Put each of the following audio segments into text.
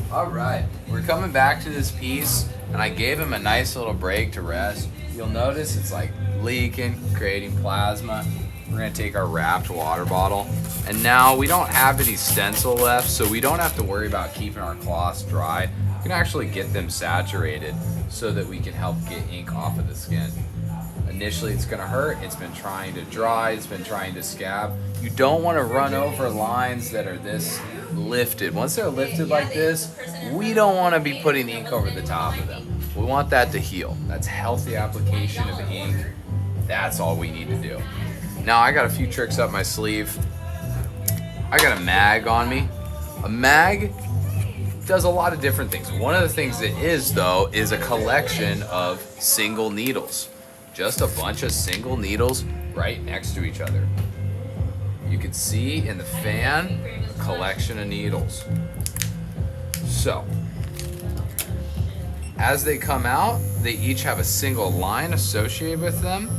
All right, we're coming back to this piece, and I gave him a nice little break to rest. You'll notice it's like leaking, creating plasma. We're gonna take our wrapped water bottle, and now we don't have any stencil left, so we don't have to worry about keeping our cloths dry. We can actually get them saturated so that we can help get ink off of the skin. Initially it's gonna hurt, it's been trying to dry, it's been trying to scab. You don't wanna run over lines that are this lifted. Once they're lifted like this, we don't wanna be putting ink over the top of them. We want that to heal. That's healthy application of ink. That's all we need to do. Now I got a few tricks up my sleeve. I got a mag on me. A mag does a lot of different things. One of the things it is though is a collection of single needles. Just a bunch of single needles right next to each other. You can see in the fan, a collection of needles. So, as they come out, they each have a single line associated with them.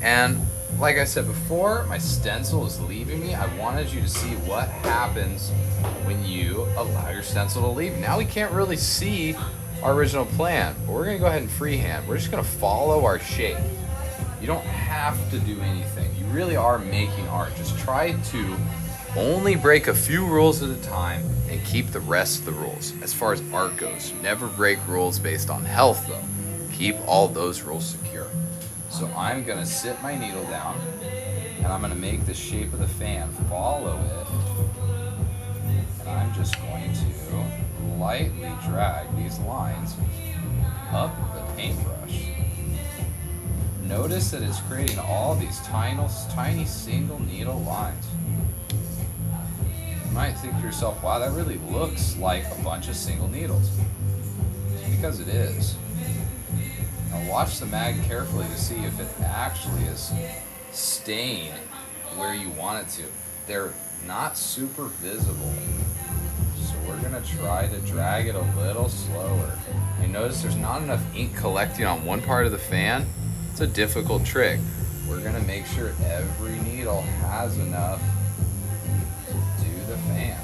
And like I said before, my stencil is leaving me. I wanted you to see what happens when you allow your stencil to leave. Now we can't really see our original plan, but we're gonna go ahead and freehand. We're just gonna follow our shape. You don't have to do anything. You really are making art. Just try to only break a few rules at a time and keep the rest of the rules. As far as art goes, never break rules based on health though. Keep all those rules secure. So I'm gonna sit my needle down and I'm gonna make the shape of the fan follow it. And I'm just going to lightly drag these lines up the paintbrush. Notice that it's creating all these tiny single needle lines. You might think to yourself, wow, that really looks like a bunch of single needles. It's because it is. Now watch the mag carefully to see if it actually is staying where you want it to. They're not super visible. So we're gonna try to drag it a little slower. And notice there's not enough ink collecting on one part of the fan. It's a difficult trick. We're gonna make sure every needle has enough to do the fan.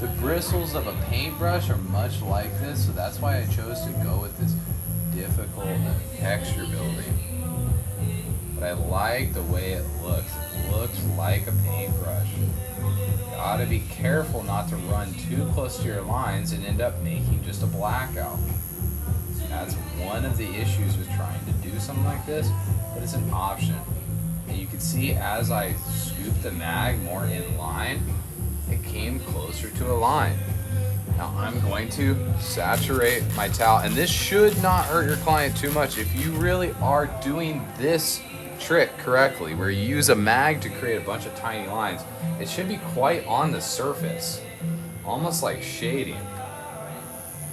The bristles of a paintbrush are much like this, so that's why I chose to go with this difficult texture building. But I like the way it looks. It looks like a paintbrush. You gotta be careful not to run too close to your lines and end up making just a blackout. That's one of the issues with trying to do something like this, but it's an option. And you can see as I scoop the mag more in line, it came closer to a line. Now I'm going to saturate my towel, and this should not hurt your client too much if you really are doing this trick correctly, where you use a mag to create a bunch of tiny lines. It should be quite on the surface, almost like shading.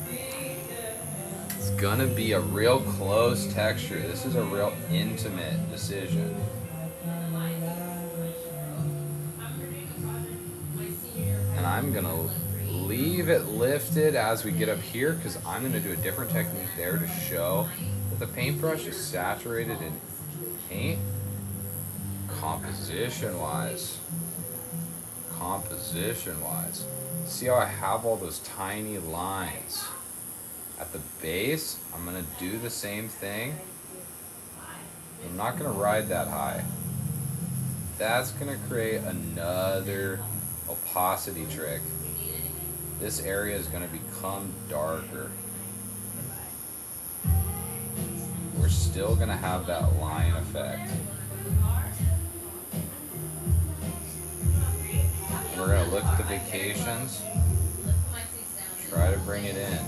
It's gonna be a real close texture. This is a real intimate decision. And I'm gonna leave it lifted as we get up here because I'm gonna do a different technique there to show that the paintbrush is saturated in paint. Composition wise, see how I have all those tiny lines at the base? I'm gonna do the same thing. I'm not gonna ride that high. That's gonna create another opacity trick. This area is going to become darker. We're still going to have that line effect. We're going to look at the vacations. Try to bring it in.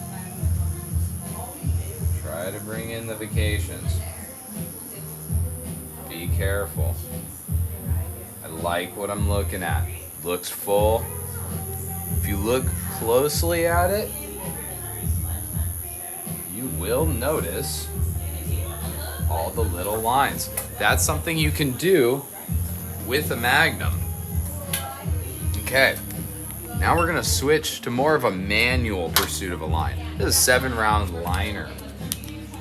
Try to bring in the vacations. Be careful. I like what I'm looking at. Looks full. If you look closely at it, you will notice all the little lines. That's something you can do with a Magnum. Okay, now we're gonna switch to more of a manual pursuit of a line. This is a 7-round liner.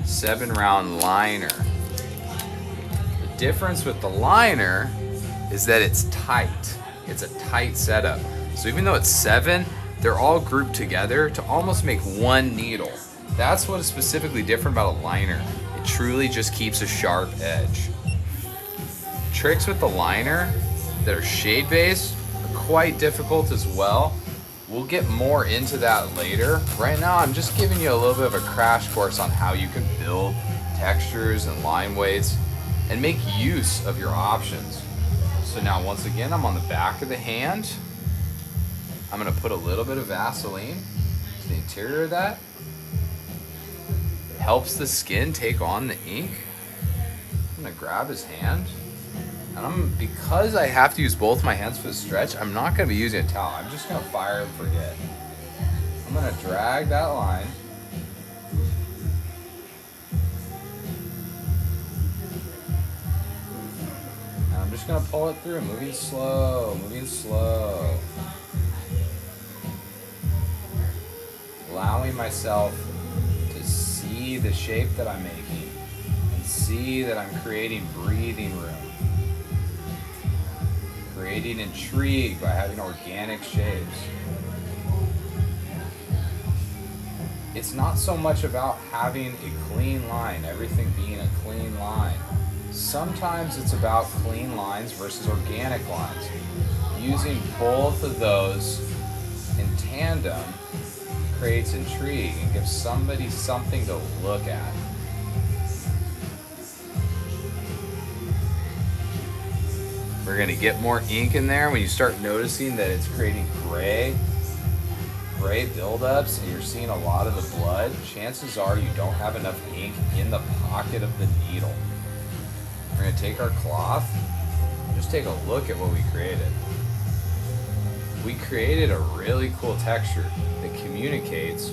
7-round liner. The difference with the liner is that it's tight. It's a tight setup. So even though it's 7, they're all grouped together to almost make one needle. That's what is specifically different about a liner. It truly just keeps a sharp edge. Tricks with the liner that are shade-based are quite difficult as well. We'll get more into that later. Right now, I'm just giving you a little bit of a crash course on how you can build textures and line weights and make use of your options. So now, once again, I'm on the back of the hand. I'm gonna put a little bit of Vaseline to the interior of that. It helps the skin take on the ink. I'm gonna grab his hand. And because I have to use both my hands for the stretch, I'm not gonna be using a towel. I'm just gonna fire and forget. I'm gonna drag that line. And I'm just gonna pull it through, moving slow, moving slow. Allowing myself to see the shape that I'm making and see that I'm creating breathing room. Creating intrigue by having organic shapes. It's not so much about having a clean line, everything being a clean line. Sometimes it's about clean lines versus organic lines. Using both of those in tandem creates intrigue and gives somebody something to look at. We're gonna get more ink in there. When you start noticing that it's creating gray buildups and you're seeing a lot of the blood, chances are you don't have enough ink in the pocket of the needle. We're gonna take our cloth, just take a look at what we created. We created a really cool texture that communicates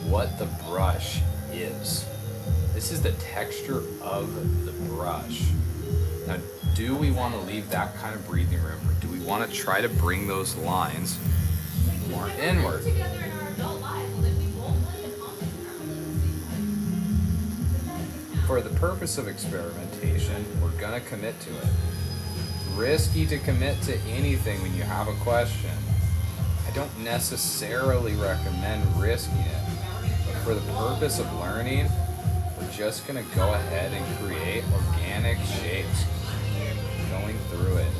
what the brush is. This is the texture of the brush. Now, do we want to leave that kind of breathing room, or do we want to try to bring those lines more inward? For the purpose of experimentation, we're going to commit to it. Risky to commit to anything when you have a question. I don't necessarily recommend risking it, but for the purpose of learning, we're just going to go ahead and create organic shapes. Going through it.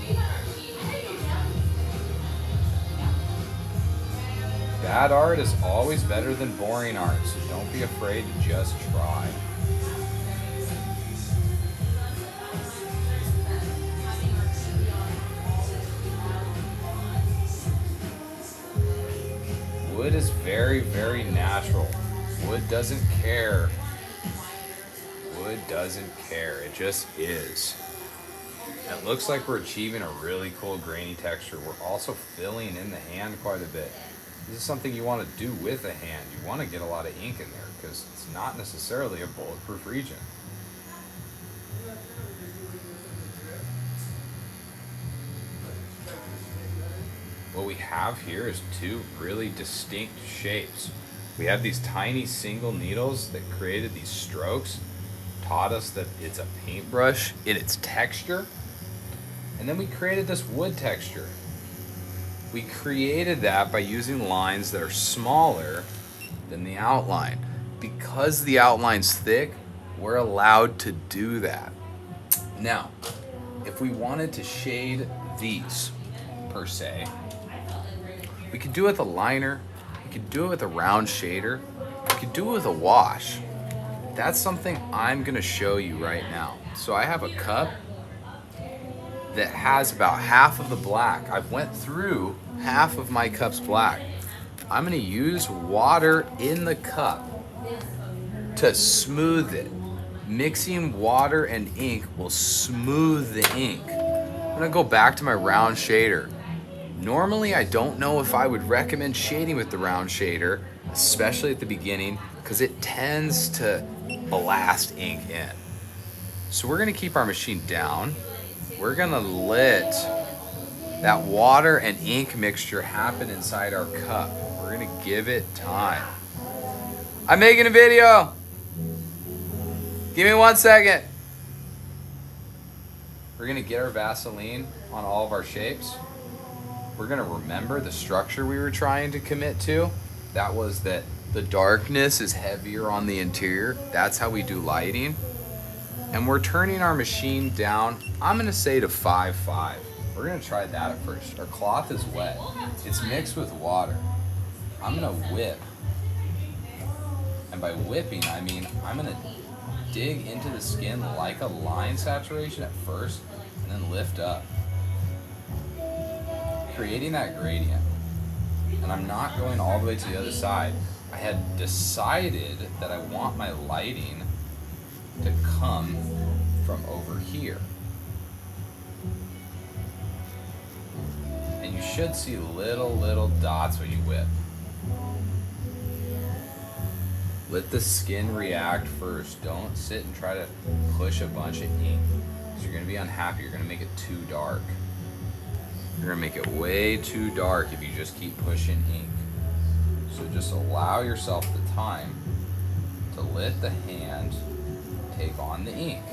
Bad art is always better than boring art, so don't be afraid to just try. Wood is very, very natural. Wood doesn't care. Wood doesn't care. It just is. It looks like we're achieving a really cool grainy texture. We're also filling in the hand quite a bit. This is something you want to do with a hand. You want to get a lot of ink in there because it's not necessarily a bulletproof region. What we have here is two really distinct shapes. We have these tiny single needles that created these strokes, taught us that it's a paintbrush in its texture. And then we created this wood texture. We created that by using lines that are smaller than the outline. Because the outline's thick, we're allowed to do that. Now, if we wanted to shade these, per se, we could do it with a liner, we could do it with a round shader, we could do it with a wash. That's something I'm gonna show you right now. So I have a cup that has about half of the black. I've went through half of my cup's black. I'm gonna use water in the cup to smooth it. Mixing water and ink will smooth the ink. I'm gonna go back to my round shader. Normally, I don't know if I would recommend shading with the round shader, especially at the beginning, because it tends to blast ink in. So we're gonna keep our machine down. We're gonna let that water and ink mixture happen inside our cup. We're gonna give it time. I'm making a video. Give me 1 second. We're gonna get our Vaseline on all of our shapes. We're gonna remember the structure we were trying to commit to. That was that the darkness is heavier on the interior. That's how we do lighting. And we're turning our machine down, I'm gonna say to 5.5. We're gonna try that at first. Our cloth is wet. It's mixed with water. I'm gonna whip. And by whipping, I mean I'm gonna dig into the skin like a line saturation at first, and then lift up. Creating that gradient. And I'm not going all the way to the other side. I had decided that I want my lighting to come from over here. And you should see little dots when you whip. Let the skin react first. Don't sit and try to push a bunch of ink. Because you're gonna be unhappy. You're gonna make it too dark. You're gonna make it way too dark if you just keep pushing ink. So just allow yourself the time to let the hand take on the ink.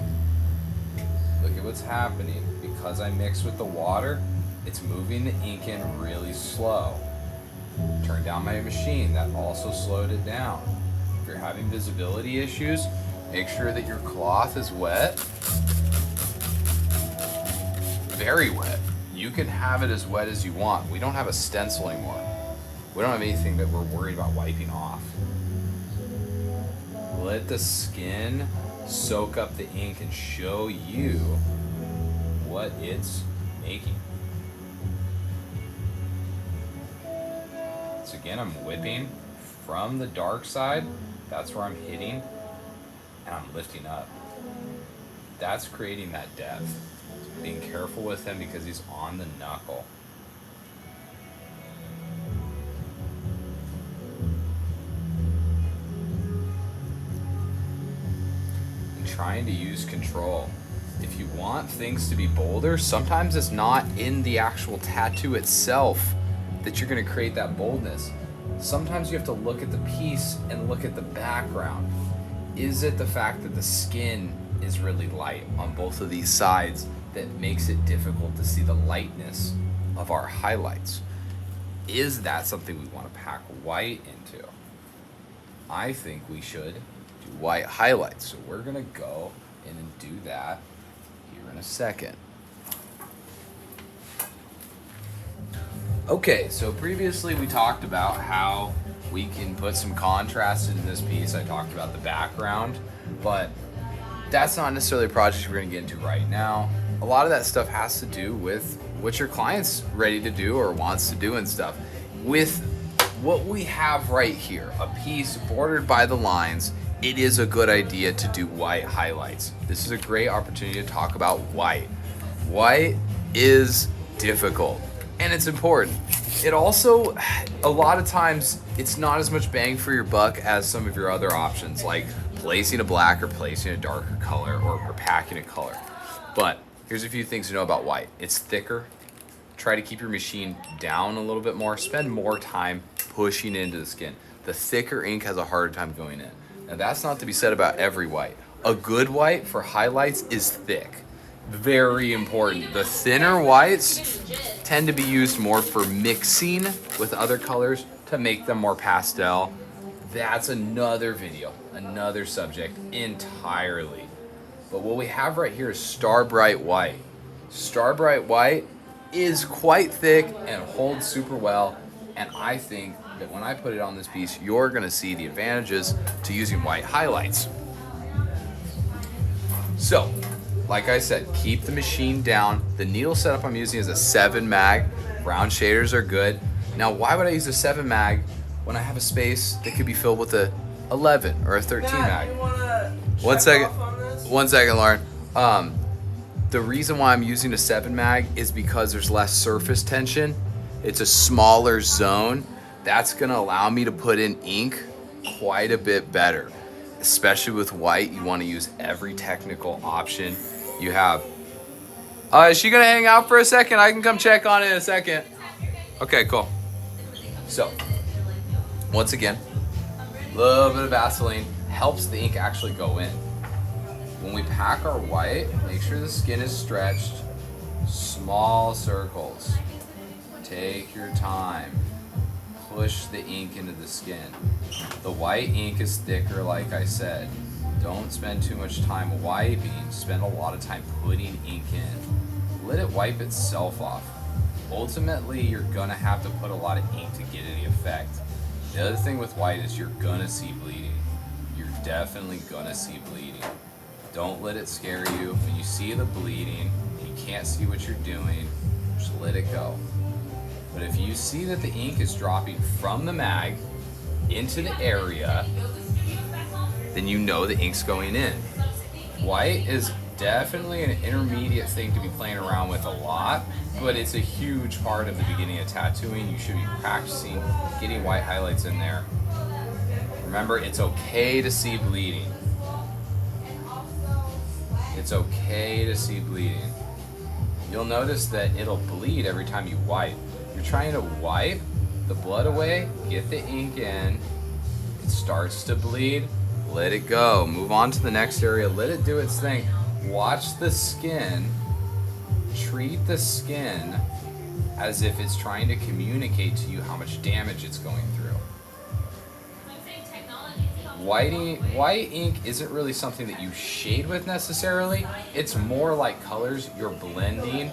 Look at what's happening. Because I mix with the water, it's moving the ink in really slow. Turn down my machine, that also slowed it down. If you're having visibility issues, make sure that your cloth is wet. Very wet. You can have it as wet as you want. We don't have a stencil anymore. We don't have anything that we're worried about wiping off. Let the skin soak up the ink and show you what it's making. So again, I'm whipping from the dark side. That's where I'm hitting, and I'm lifting up. That's creating that depth. Being careful with him because he's on the knuckle. And trying to use control. If you want things to be bolder, sometimes it's not in the actual tattoo itself that you're going to create that boldness. Sometimes you have to look at the piece and look at the background. Is it the fact that the skin is really light on both of these sides that makes it difficult to see the lightness of our highlights? Is that something we want to pack white into? I think we should do white highlights. So we're going to go in and do that here in a second. Okay, so previously we talked about how we can put some contrast into this piece. I talked about the background, but that's not necessarily a project we're gonna get into right now. A lot of that stuff has to do with what your client's ready to do or wants to do and stuff. With what we have right here, a piece bordered by the lines, it is a good idea to do white highlights. This is a great opportunity to talk about white. White is difficult. And it's important. It also, a lot of times, it's not as much bang for your buck as some of your other options, like placing a black or placing a darker color or packing a color. But here's a few things to know about white. It's thicker. Try to keep your machine down a little bit more. Spend more time pushing into the skin. The thicker ink has a harder time going in. Now that's not to be said about every white. A good white for highlights is thick. Very important. The thinner whites tend to be used more for mixing with other colors to make them more pastel. That's another video, another subject entirely. But what we have right here is Star Bright White. Star Bright White is quite thick and holds super well, and I think that when I put it on this piece, you're gonna see the advantages to using white highlights. So, like I said, keep the machine down. The needle setup I'm using is a 7 mag. Round shaders are good. Now, why would I use a 7 mag when I have a space that could be filled with a 11 or a 13 mag? One second, Lauren. The reason why I'm using a 7 mag is because there's less surface tension. It's a smaller zone. That's gonna allow me to put in ink quite a bit better. especially with white, you want to use every technical option you have. Is she gonna hang out for a second? I can come check on it in a second. Okay, cool. So, once again, a little bit of Vaseline helps the ink actually go in. When we pack our white, make sure the skin is stretched. Small circles. Take your time. Push the ink into the skin. The white ink is thicker, like I said. Don't spend too much time wiping. Spend a lot of time putting ink in. Let it wipe itself off. Ultimately, you're gonna have to put a lot of ink to get any effect. The other thing with white is you're gonna see bleeding. You're definitely gonna see bleeding. Don't let it scare you. When you see the bleeding, you can't see what you're doing, just let it go. But if you see that the ink is dropping from the mag into the area, then you know the ink's going in. White is definitely an intermediate thing to be playing around with a lot, but it's a huge part of the beginning of tattooing. You should be practicing getting white highlights in there. Remember, it's okay to see bleeding. It's okay to see bleeding. You'll notice that it'll bleed every time you wipe. You're trying to wipe the blood away, get the ink in, it starts to bleed, let it go. Move on to the next area, let it do its thing. Watch the skin, treat the skin as if it's trying to communicate to you how much damage it's going through. White ink isn't really something that you shade with necessarily. It's more like colors you're blending.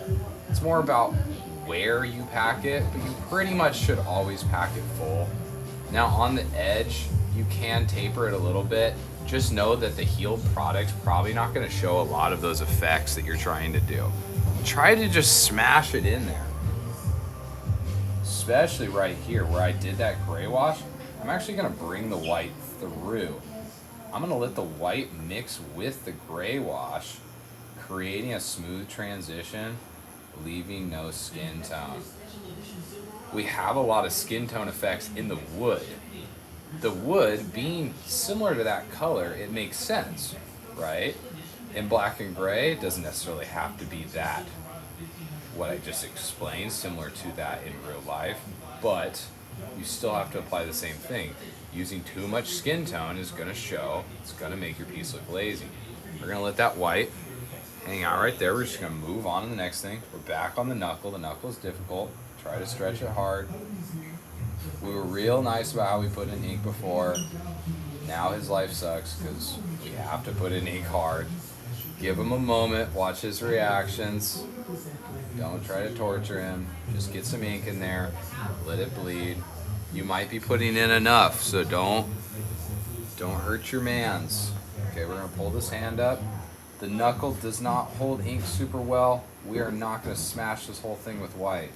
It's more about where you pack it, but you pretty much should always pack it full. Now on the edge, you can taper it a little bit. Just know that the healed product's probably not gonna show a lot of those effects that you're trying to do. Try to just smash it in there. Especially right here where I did that gray wash, I'm actually gonna bring the white through. I'm gonna let the white mix with the gray wash, creating a smooth transition, leaving no skin tone. We have a lot of skin tone effects in the wood. The wood being similar to that color, it makes sense, right? In black and gray, it doesn't necessarily have to be that. What I just explained, similar to that in real life, but you still have to apply the same thing. Using too much skin tone is gonna show, it's gonna make your piece look lazy. We're gonna let that white hang out right there. We're just gonna move on to the next thing. We're back on the knuckle. The knuckle is difficult. Try to stretch it hard. We were real nice about how we put in ink before. Now his life sucks because we have to put in ink hard. Give him a moment, watch his reactions. Don't try to torture him. Just get some ink in there, let it bleed. You might be putting in enough, so don't hurt your mans. Okay, we're gonna pull this hand up. The knuckle does not hold ink super well. We are not gonna smash this whole thing with white.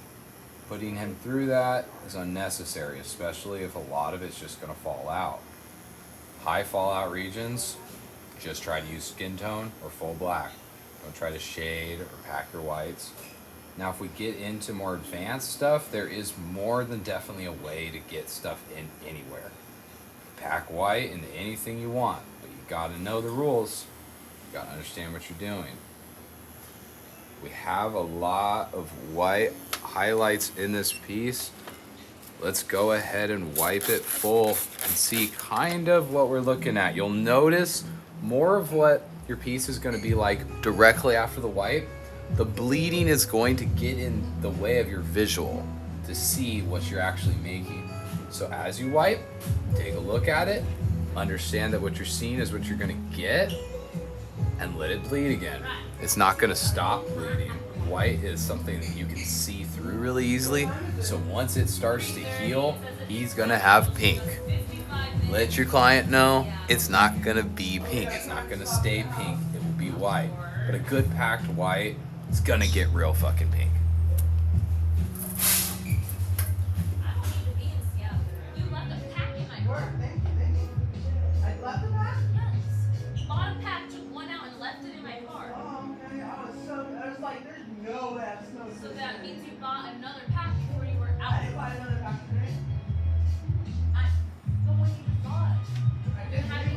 Putting him through that is unnecessary, especially if a lot of it's just gonna fall out. High fallout regions, just try to use skin tone or full black. Don't try to shade or pack your whites. Now, if we get into more advanced stuff, there is more than definitely a way to get stuff in anywhere. Pack white into anything you want, but you gotta know the rules. You gotta understand what you're doing. We have a lot of white highlights in this piece. Let's go ahead and wipe it full and see kind of what we're looking at. You'll notice more of what your piece is gonna be like directly after the wipe. The bleeding is going to get in the way of your visual to see what you're actually making. So as you wipe, take a look at it, understand that what you're seeing is what you're gonna get, and let it bleed again. It's not gonna stop bleeding. White is something that you can see through really easily. So once it starts to heal, he's gonna have pink. Let your client know it's not gonna be pink. It's not gonna stay pink. It will be white. But a good packed white, it's gonna get real fucking pink. So that means you bought another pack before you were out. I didn't buy another pack today. But when you bought it, you had it